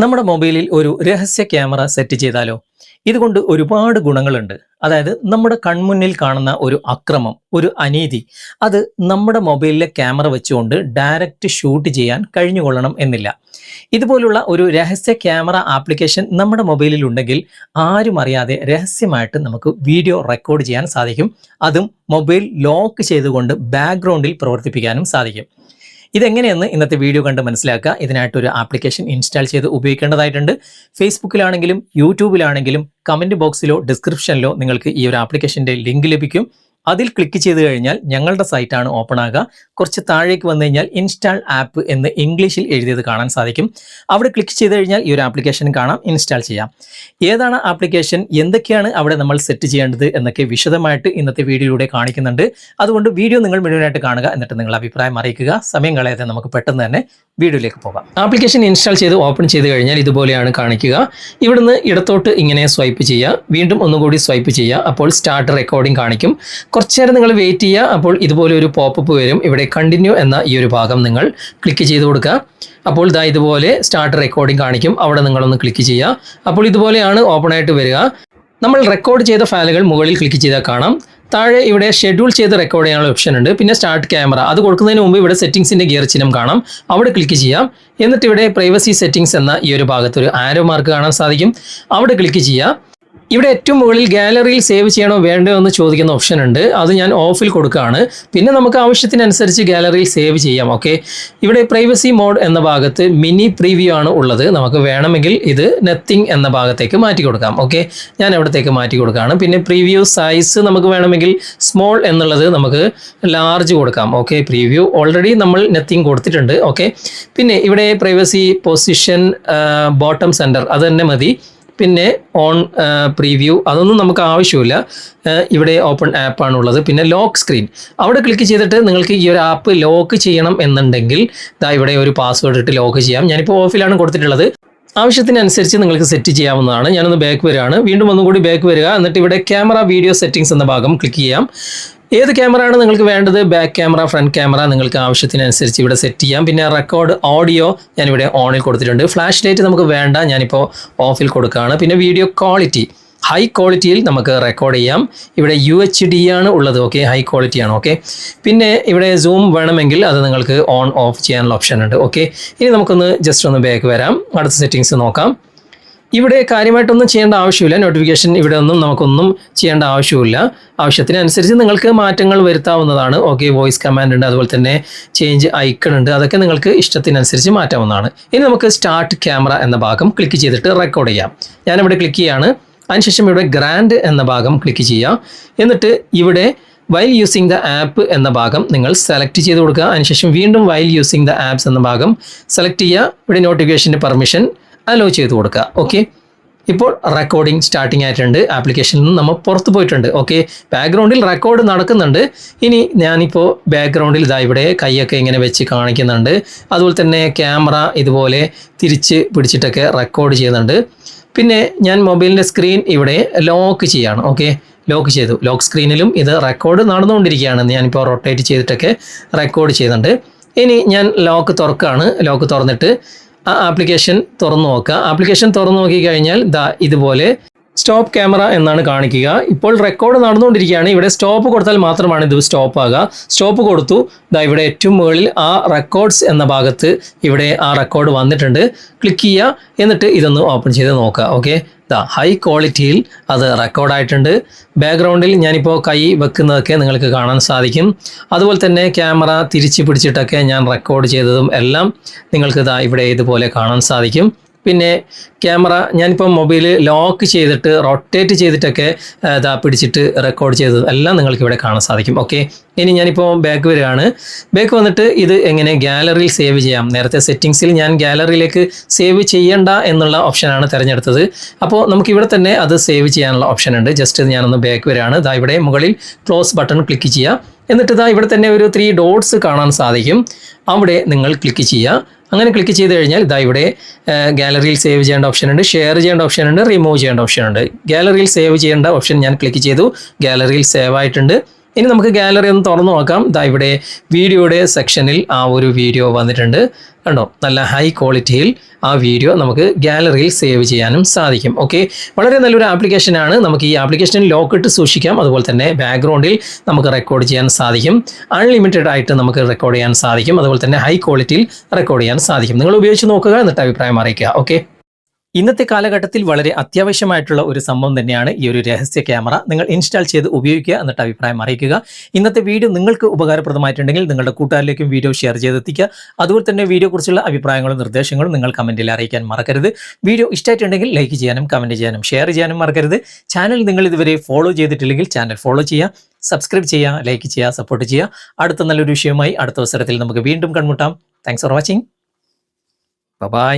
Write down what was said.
നമ്മുടെ മൊബൈലിൽ ഒരു രഹസ്യ ക്യാമറ സെറ്റ് ചെയ്താലോ? ഇതുകൊണ്ട് ഒരുപാട് ഗുണങ്ങളുണ്ട്. അതായത് നമ്മുടെ കൺമുന്നിൽ കാണുന്ന ഒരു അക്രമം, ഒരു അനീതി, അത് നമ്മുടെ മൊബൈലിലെ ക്യാമറ വെച്ചുകൊണ്ട് ഡയറക്റ്റ് ഷൂട്ട് ചെയ്യാൻ കഴിഞ്ഞുകൊള്ളണം എന്നില്ല. ഇതുപോലുള്ള ഒരു രഹസ്യ ക്യാമറ ആപ്ലിക്കേഷൻ നമ്മുടെ മൊബൈലിൽ ഉണ്ടെങ്കിൽ ആരും അറിയാതെ രഹസ്യമായിട്ട് നമുക്ക് വീഡിയോ റെക്കോർഡ് ചെയ്യാൻ സാധിക്കും. അതും മൊബൈൽ ലോക്ക് ചെയ്തുകൊണ്ട് ബാക്ക്ഗ്രൗണ്ടിൽ പ്രവർത്തിപ്പിക്കാനും സാധിക്കും. ഇതെങ്ങനെയെന്ന് ഇന്നത്തെ വീഡിയോ കണ്ട് മനസ്സിലാക്കുക. ഇതിനായിട്ടൊരു ആപ്ലിക്കേഷൻ ഇൻസ്റ്റാൾ ചെയ്ത് ഉപയോഗിക്കേണ്ടതായിട്ടുണ്ട്. ഫേസ്ബുക്കിലാണെങ്കിലും യൂട്യൂബിലാണെങ്കിലും കമൻറ്റ് ബോക്സിലോ ഡിസ്ക്രിപ്ഷനിലോ നിങ്ങൾക്ക് ഈ ഒരു ആപ്ലിക്കേഷൻ്റെ ലിങ്ക് ലഭിക്കും. അതിൽ ക്ലിക്ക് ചെയ്ത് കഴിഞ്ഞാൽ ഞങ്ങളുടെ സൈറ്റാണ് ഓപ്പൺ ആകുക. കുറച്ച് താഴേക്ക് വന്നു കഴിഞ്ഞാൽ ഇൻസ്റ്റാൾ ആപ്പ് എന്ന് ഇംഗ്ലീഷിൽ എഴുതിയത് കാണാൻ സാധിക്കും. അവിടെ ക്ലിക്ക് ചെയ്ത് കഴിഞ്ഞാൽ ഈ ഒരു ആപ്ലിക്കേഷൻ കാണാം, ഇൻസ്റ്റാൾ ചെയ്യാം. ഏതാണ് ആപ്ലിക്കേഷൻ, എന്തൊക്കെയാണ് അവിടെ നമ്മൾ സെറ്റ് ചെയ്യേണ്ടത് എന്നൊക്കെ വിശദമായിട്ട് ഇന്നത്തെ വീഡിയോയിലൂടെ കാണിക്കുന്നുണ്ട്. അതുകൊണ്ട് വീഡിയോ നിങ്ങൾ മുഴുവനായിട്ട് കാണുക, എന്നിട്ട് നിങ്ങളുടെ അഭിപ്രായം അറിയിക്കുക. സമയം കളയാതെ നമുക്ക് പെട്ടെന്ന് തന്നെ വീഡിയോയിലേക്ക് പോകാം. ആപ്ലിക്കേഷൻ ഇൻസ്റ്റാൾ ചെയ്ത് ഓപ്പൺ ചെയ്ത് കഴിഞ്ഞാൽ ഇതുപോലെയാണ് കാണിക്കുക. ഇവിടുന്ന് ഇടത്തോട്ട് ഇങ്ങനെ സ്വൈപ്പ് ചെയ്യുക, വീണ്ടും ഒന്നുകൂടി സ്വൈപ്പ് ചെയ്യുക. അപ്പോൾ സ്റ്റാർട്ട് റെക്കോർഡിംഗ് കാണിക്കും. കുറച്ച് നേരം നിങ്ങൾ വെയിറ്റ് ചെയ്യുക. അപ്പോൾ ഇതുപോലെ ഒരു പോപ്പപ്പ് വരും. ഇവിടെ കണ്ടിന്യൂ എന്ന ഈ ഒരു ഭാഗം നിങ്ങൾ ക്ലിക്ക് ചെയ്ത് കൊടുക്കുക. അപ്പോൾ ഇതുപോലെ സ്റ്റാർട്ട് റെക്കോർഡിംഗ് കാണിക്കും. അവിടെ നിങ്ങളൊന്ന് ക്ലിക്ക് ചെയ്യുക. അപ്പോൾ ഇതുപോലെയാണ് ഓപ്പൺ ആയിട്ട് വരിക. നമ്മൾ റെക്കോർഡ് ചെയ്ത ഫയലുകൾ മുകളിൽ ക്ലിക്ക് ചെയ്താൽ കാണാം. താഴെ ഇവിടെ ഷെഡ്യൂൾ ചെയ്ത് റെക്കോർഡ് ചെയ്യാനുള്ള ഓപ്ഷൻ ഉണ്ട്. പിന്നെ സ്റ്റാർട്ട് ക്യാമറ, അത് കൊടുക്കുന്നതിന് മുമ്പ് ഇവിടെ സെറ്റിംഗ്സിൻ്റെ ഗിയർ ചിഹ്നം കാണാം. അവിടെ ക്ലിക്ക് ചെയ്യാം. എന്നിട്ട് ഇവിടെ പ്രൈവസി സെറ്റിംഗ്സ് എന്ന ഈ ഒരു ഭാഗത്ത് ഒരു ആരോ മാർക്ക് കാണാൻ സാധിക്കും. അവിടെ ക്ലിക്ക് ചെയ്യുക. ഇവിടെ ഏറ്റവും മുകളിൽ ഗാലറിയിൽ സേവ് ചെയ്യണോ വേണ്ടോ എന്ന് ചോദിക്കുന്ന ഓപ്ഷൻ ഉണ്ട്. അത് ഞാൻ ഓഫിൽ കൊടുക്കുകയാണ്. പിന്നെ നമുക്ക് ആവശ്യത്തിനനുസരിച്ച് ഗാലറിയിൽ സേവ് ചെയ്യാം. ഓക്കെ, ഇവിടെ പ്രൈവസി മോഡ് എന്ന ഭാഗത്ത് മിനി പ്രീവ്യൂ ആണ് ഉള്ളത്. നമുക്ക് വേണമെങ്കിൽ ഇത് നത്തിങ് എന്ന ഭാഗത്തേക്ക് മാറ്റി കൊടുക്കാം. ഓക്കെ, ഞാൻ എവിടത്തേക്ക് മാറ്റി കൊടുക്കുകയാണ്. പിന്നെ പ്രീവ്യൂ സൈസ് നമുക്ക് വേണമെങ്കിൽ സ്മോൾ എന്നുള്ളത് നമുക്ക് ലാർജ് കൊടുക്കാം. ഓക്കെ, പ്രീവ്യൂ ഓൾറെഡി നമ്മൾ നത്തിങ് കൊടുത്തിട്ടുണ്ട്. ഓക്കെ, പിന്നെ ഇവിടെ പ്രൈവസി പൊസിഷൻ ബോട്ടം സെൻറ്റർ അത് തന്നെ മതി. പിന്നെ ഓൺ പ്രീവ്യൂ അതൊന്നും നമുക്ക് ആവശ്യമില്ല. ഇവിടെ ഓപ്പൺ ആപ്പാണുള്ളത്. പിന്നെ ലോക്ക് സ്ക്രീൻ, അവിടെ ക്ലിക്ക് ചെയ്തിട്ട് നിങ്ങൾക്ക് ഈ ഒരു ആപ്പ് ലോക്ക് ചെയ്യണം എന്നുണ്ടെങ്കിൽ ഇവിടെ ഒരു പാസ്വേഡ് ഇട്ട് ലോക്ക് ചെയ്യാം. ഞാനിപ്പോൾ ഓഫിലാണ് കൊടുത്തിട്ടുള്ളത്. ആവശ്യത്തിനനുസരിച്ച് നിങ്ങൾക്ക് സെറ്റ് ചെയ്യാവുന്നതാണ്. ഞാനൊന്ന് ബാക്ക് വരികയാണ്. വീണ്ടും ഒന്നുകൂടി ബാക്ക് വരിക. എന്നിട്ട് ഇവിടെ ക്യാമറ വീഡിയോ സെറ്റിംഗ്സ് എന്ന ഭാഗം ക്ലിക്ക് ചെയ്യാം. ഏത് ക്യാമറയാണ് നിങ്ങൾക്ക് വേണ്ടത്, ബാക്ക് ക്യാമറ, ഫ്രണ്ട് ക്യാമറ, നിങ്ങൾക്ക് ആവശ്യത്തിനനുസരിച്ച് ഇവിടെ സെറ്റ് ചെയ്യാം. പിന്നെ റെക്കോർഡ് ഓഡിയോ ഞാനിവിടെ ഓണിൽ കൊടുത്തിട്ടുണ്ട്. ഫ്ലാഷ് ലൈറ്റ് നമുക്ക് വേണ്ട, ഞാനിപ്പോൾ ഓഫിൽ കൊടുക്കുകയാണ്. പിന്നെ വീഡിയോ ക്വാളിറ്റി ഹൈ ക്വാളിറ്റിയിൽ നമുക്ക് റെക്കോർഡ് ചെയ്യാം. ഇവിടെ UHD ആണ് ഉള്ളത്. ഓക്കെ, ഹൈ ക്വാളിറ്റിയാണ്. ഓക്കെ, പിന്നെ ഇവിടെ സൂം വേണമെങ്കിൽ അത് നിങ്ങൾക്ക് ഓൺ ഓഫ് ചെയ്യാനുള്ള ഓപ്ഷൻ ഉണ്ട്. ഓക്കെ, ഇനി നമുക്കൊന്ന് ജസ്റ്റ് ഒന്ന് ബാക്ക് വരാം. അടുത്ത സെറ്റിങ്സ് നോക്കാം. ഇവിടെ കാര്യമായിട്ടൊന്നും ചെയ്യേണ്ട ആവശ്യമില്ല. നോട്ടിഫിക്കേഷൻ ഇവിടെ ഒന്നും നമുക്കൊന്നും ചെയ്യേണ്ട ആവശ്യമില്ല. ആവശ്യത്തിനനുസരിച്ച് നിങ്ങൾക്ക് മാറ്റങ്ങൾ വരുത്താവുന്നതാണ്. ഓക്കെ, വോയിസ് കമാൻഡ് ഉണ്ട്, അതുപോലെ തന്നെ ചേഞ്ച് ഐക്കൺ ഉണ്ട്. അതൊക്കെ നിങ്ങൾക്ക് ഇഷ്ടത്തിനനുസരിച്ച് മാറ്റാവുന്നതാണ്. ഇനി നമുക്ക് സ്റ്റാർട്ട് ക്യാമറ എന്ന ഭാഗം ക്ലിക്ക് ചെയ്തിട്ട് റെക്കോർഡ് ചെയ്യാം. ഞാനിവിടെ ക്ലിക്ക് ചെയ്യാണ്. അതിനുശേഷം ഇവിടെ ഗ്രാൻഡ് എന്ന ഭാഗം ക്ലിക്ക് ചെയ്യുക. എന്നിട്ട് ഇവിടെ വൈൽ യൂസിങ് ദ ആപ്പ് എന്ന ഭാഗം നിങ്ങൾ സെലക്ട് ചെയ്ത് കൊടുക്കുക. അതിനുശേഷം വീണ്ടും വൈൽ യൂസിങ് ദ ആപ്സ് എന്ന ഭാഗം സെലക്ട് ചെയ്യുക. ഇവിടെ നോട്ടിഫിക്കേഷൻ്റെ പെർമിഷൻ അലോ ചെയ്ത് കൊടുക്കുക. ഓക്കെ, ഇപ്പോൾ റെക്കോർഡിംഗ് സ്റ്റാർട്ടിംഗ് ആയിട്ടുണ്ട്. ആപ്ലിക്കേഷനിൽ നിന്ന് നമ്മൾ പുറത്ത് പോയിട്ടുണ്ട്. ഓക്കെ, ബാക്ക്ഗ്രൗണ്ടിൽ റെക്കോർഡ് നടക്കുന്നുണ്ട്. ഇനി ഞാനിപ്പോൾ ബാക്ക്ഗ്രൗണ്ടിൽ ഇവിടെ കൈയൊക്കെ ഇങ്ങനെ വെച്ച് കാണിക്കുന്നുണ്ട്. അതുപോലെ തന്നെ ക്യാമറ ഇതുപോലെ തിരിച്ച് പിടിച്ചിട്ടൊക്കെ റെക്കോർഡ് ചെയ്യുന്നുണ്ട്. പിന്നെ ഞാൻ മൊബൈലിൻ്റെ സ്ക്രീൻ ഇവിടെ ലോക്ക് ചെയ്യാണ്. ഓക്കെ, ലോക്ക് ചെയ്തു. ലോക്ക് സ്ക്രീനിലും ഇത് റെക്കോർഡ് നടന്നുകൊണ്ടിരിക്കുകയാണ്. ഞാനിപ്പോൾ റൊട്ടേറ്റ് ചെയ്തിട്ടൊക്കെ റെക്കോർഡ് ചെയ്യുന്നുണ്ട്. ഇനി ഞാൻ ലോക്ക് തുറക്കുകയാണ്. ലോക്ക് തുറന്നിട്ട് ആ ആപ്ലിക്കേഷൻ തുറന്നു നോക്കുക. ആപ്ലിക്കേഷൻ തുറന്നു നോക്കിക്കഴിഞ്ഞാൽ ഇതുപോലെ സ്റ്റോപ്പ് ക്യാമറ എന്നാണ് കാണിക്കുക. ഇപ്പോൾ റെക്കോർഡ് നടന്നുകൊണ്ടിരിക്കുകയാണ്. ഇവിടെ സ്റ്റോപ്പ് കൊടുത്താൽ മാത്രമാണ് ഇത് സ്റ്റോപ്പ് ആകുക. സ്റ്റോപ്പ് കൊടുത്തു. ഇവിടെ ഏറ്റവും മുകളിൽ ആ റെക്കോർഡ്സ് എന്ന ഭാഗത്ത് ഇവിടെ ആ റെക്കോർഡ് വന്നിട്ടുണ്ട്. ക്ലിക്ക് ചെയ്യുക. എന്നിട്ട് ഇതൊന്ന് ഓപ്പൺ ചെയ്ത് നോക്കുക. ഓക്കെ, ഹൈ ക്വാളിറ്റിയിൽ അത് റെക്കോർഡായിട്ടുണ്ട്. ബാക്ക്ഗ്രൗണ്ടിൽ ഞാനിപ്പോൾ കൈ വെക്കുന്നതൊക്കെ നിങ്ങൾക്ക് കാണാൻ സാധിക്കും. അതുപോലെ തന്നെ ക്യാമറ തിരിച്ച് പിടിച്ചിട്ടൊക്കെ ഞാൻ റെക്കോർഡ് ചെയ്തതും എല്ലാം നിങ്ങൾക്ക് ഇവിടെ ഇതുപോലെ കാണാൻ സാധിക്കും. പിന്നെ ക്യാമറ ഞാനിപ്പോൾ മൊബൈൽ ലോക്ക് ചെയ്തിട്ട് റൊട്ടേറ്റ് ചെയ്തിട്ടൊക്കെ പിടിച്ചിട്ട് റെക്കോർഡ് ചെയ്തത് എല്ലാം നിങ്ങൾക്ക് ഇവിടെ കാണാൻ സാധിക്കും. ഓക്കെ, ഇനി ഞാനിപ്പോൾ ബാക്ക് വരികയാണ്. ബാക്ക് വന്നിട്ട് ഇത് എങ്ങനെ ഗാലറിയിൽ സേവ് ചെയ്യാം. നേരത്തെ സെറ്റിങ്സിൽ ഞാൻ ഗാലറിയിലേക്ക് സേവ് ചെയ്യണ്ട എന്നുള്ള ഓപ്ഷനാണ് തിരഞ്ഞെടുത്തത്. അപ്പോൾ നമുക്ക് ഇവിടെ തന്നെ അത് സേവ് ചെയ്യാനുള്ള ഓപ്ഷൻ ഉണ്ട്. ജസ്റ്റ് ഞാനൊന്ന് ബാക്ക് വരികയാണ്. ഇവിടെ മുകളിൽ ക്ലോസ് ബട്ടൺ ക്ലിക്ക് ചെയ്യുക. എന്നിട്ട് ഇവിടെ തന്നെ ഒരു 3 ഡോട്ട്സ് കാണാൻ സാധിക്കും. അവിടെ നിങ്ങൾ ക്ലിക്ക് ചെയ്യുക. അങ്ങനെ ക്ലിക്ക് ചെയ്ത് കഴിഞ്ഞാൽ ഇവിടെ ഗാലറിയിൽ സേവ് ചെയ്യേണ്ട ഓപ്ഷൻ ഉണ്ട്, ഷെയർ ചെയ്യേണ്ട ഓപ്ഷൻ ഉണ്ട്, റിമൂവ് ചെയ്യേണ്ട ഓപ്ഷൻ ഉണ്ട്. ഗാലറിയിൽ സേവ് ചെയ്യേണ്ട ഓപ്ഷൻ ഞാൻ ക്ലിക്ക് ചെയ്തു. ഗാലറിയിൽ സേവ് ആയിട്ടുണ്ട്. ഇനി നമുക്ക് ഗാലറി ഒന്ന് തുറന്നു നോക്കാം. ഇവിടെ വീഡിയോയുടെ സെക്ഷനിൽ ആ ഒരു വീഡിയോ വന്നിട്ടുണ്ട്. കണ്ടോ, നല്ല ഹൈ ക്വാളിറ്റിയിൽ ആ വീഡിയോ നമുക്ക് ഗാലറിയിൽ സേവ് ചെയ്യാനും സാധിക്കും. ഓക്കെ, വളരെ നല്ലൊരു ആപ്ലിക്കേഷനാണ്. നമുക്ക് ഈ ആപ്ലിക്കേഷനിൽ ലോക്ക് ഇട്ട് സൂക്ഷിക്കാം. അതുപോലെ തന്നെ ബാക്ക്ഗ്രൗണ്ടിൽ നമുക്ക് റെക്കോർഡ് ചെയ്യാൻ സാധിക്കും. അൺലിമിറ്റഡ് ആയിട്ട് നമുക്ക് റെക്കോർഡ് ചെയ്യാൻ സാധിക്കും. അതുപോലെ തന്നെ ഹൈ ക്വാളിറ്റിയിൽ റെക്കോർഡ് ചെയ്യാൻ സാധിക്കും. നിങ്ങൾ ഉപയോഗിച്ച് നോക്കുക, എന്നിട്ട് അഭിപ്രായം അറിയിക്കുക. ഓക്കെ, ഇന്നത്തെ കാലഘട്ടത്തിൽ വളരെ അത്യാവശ്യമായിട്ടുള്ള ഒരു സംഭവം തന്നെയാണ് ഈ ഒരു രഹസ്യ ക്യാമറ. നിങ്ങൾ ഇൻസ്റ്റാൾ ചെയ്ത് ഉപയോഗിക്കുക, എന്നിട്ട് അഭിപ്രായം അറിയിക്കുക. ഇന്നത്തെ വീഡിയോ നിങ്ങൾക്ക് ഉപകാരപ്രദമായിട്ടുണ്ടെങ്കിൽ നിങ്ങളുടെ കൂട്ടുകാരിലേക്കും വീഡിയോ ഷെയർ ചെയ്തെത്തിക്കുക. അതുപോലെ തന്നെ വീഡിയോ കുറിച്ചുള്ള അഭിപ്രായങ്ങളും നിർദ്ദേശങ്ങളും നിങ്ങൾ കമൻറ്റിൽ അറിയിക്കാൻ മറക്കരുത്. വീഡിയോ ഇഷ്ടമായിട്ടുണ്ടെങ്കിൽ ലൈക്ക് ചെയ്യാനും കമൻറ്റ് ചെയ്യാനും ഷെയർ ചെയ്യാനും മറക്കരുത്. ചാനൽ നിങ്ങൾ ഇതുവരെ ഫോളോ ചെയ്തിട്ടില്ലെങ്കിൽ ചാനൽ ഫോളോ ചെയ്യുക, സബ്സ്ക്രൈബ് ചെയ്യുക, ലൈക്ക് ചെയ്യുക, സപ്പോർട്ട് ചെയ്യുക. അടുത്ത നല്ലൊരു വിഷയവുമായി അടുത്ത അവസരത്തിൽ നമുക്ക് വീണ്ടും കണ്ടുമുട്ടാം. Thanks for watching. ബൈ.